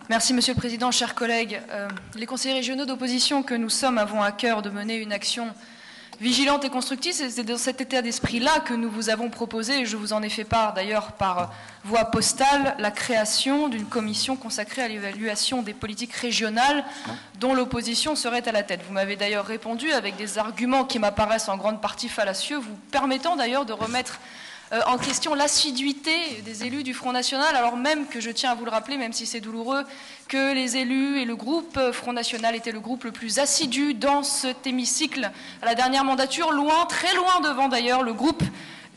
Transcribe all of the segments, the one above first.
Merci Monsieur le Président, chers collègues. Les conseillers régionaux d'opposition que nous sommes avons à cœur de mener une action vigilante et constructive. C'est dans cet état d'esprit-là que nous vous avons proposé, et je vous en ai fait part d'ailleurs par voie postale, la création d'une commission consacrée à l'évaluation des politiques régionales dont l'opposition serait à la tête. Vous m'avez d'ailleurs répondu avec des arguments qui m'apparaissent en grande partie fallacieux, vous permettant d'ailleurs de remettre en question l'assiduité des élus du Front National, alors même que je tiens à vous le rappeler, même si c'est douloureux, que les élus et le groupe Front National étaient le groupe le plus assidu dans cet hémicycle à la dernière mandature, loin, très loin devant d'ailleurs le groupe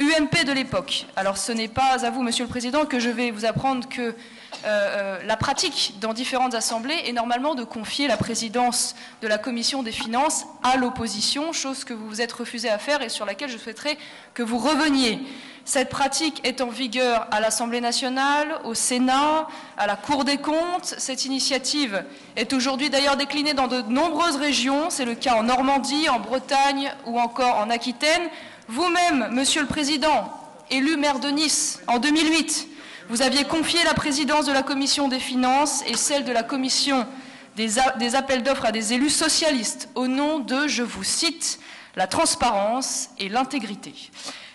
UMP de l'époque. Alors ce n'est pas à vous, Monsieur le Président, que je vais vous apprendre que la pratique dans différentes assemblées est normalement de confier la présidence de la Commission des finances à l'opposition, chose que vous vous êtes refusé à faire et sur laquelle je souhaiterais que vous reveniez. Cette pratique est en vigueur à l'Assemblée nationale, au Sénat, à la Cour des comptes. Cette initiative est aujourd'hui d'ailleurs déclinée dans de nombreuses régions. C'est le cas en Normandie, en Bretagne ou encore en Aquitaine. Vous-même, Monsieur le Président, élu maire de Nice en 2008, vous aviez confié la présidence de la Commission des finances et celle de la Commission des appels d'offres à des élus socialistes au nom de, je vous cite, la transparence et l'intégrité.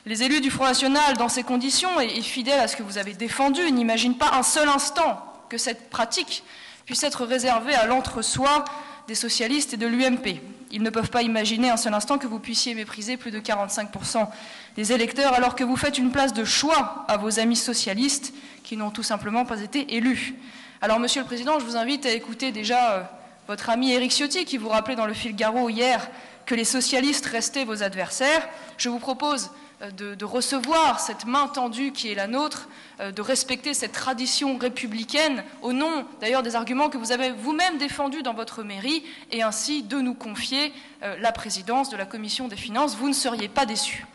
Les élus du Front National, dans ces conditions, et fidèles à ce que vous avez défendu, n'imaginent pas un seul instant que cette pratique puisse être réservée à l'entre-soi des socialistes et de l'UMP. Ils ne peuvent pas imaginer un seul instant que vous puissiez mépriser plus de 45% des électeurs alors que vous faites une place de choix à vos amis socialistes qui n'ont tout simplement pas été élus. Alors, Monsieur le Président, je vous invite à écouter déjà votre ami Éric Ciotti qui vous rappelait dans le Figaro hier que les socialistes restaient vos adversaires. Je vous propose de recevoir cette main tendue qui est la nôtre, de respecter cette tradition républicaine au nom d'ailleurs des arguments que vous avez vous-même défendus dans votre mairie et ainsi de nous confier la présidence de la Commission des finances. Vous ne seriez pas déçus.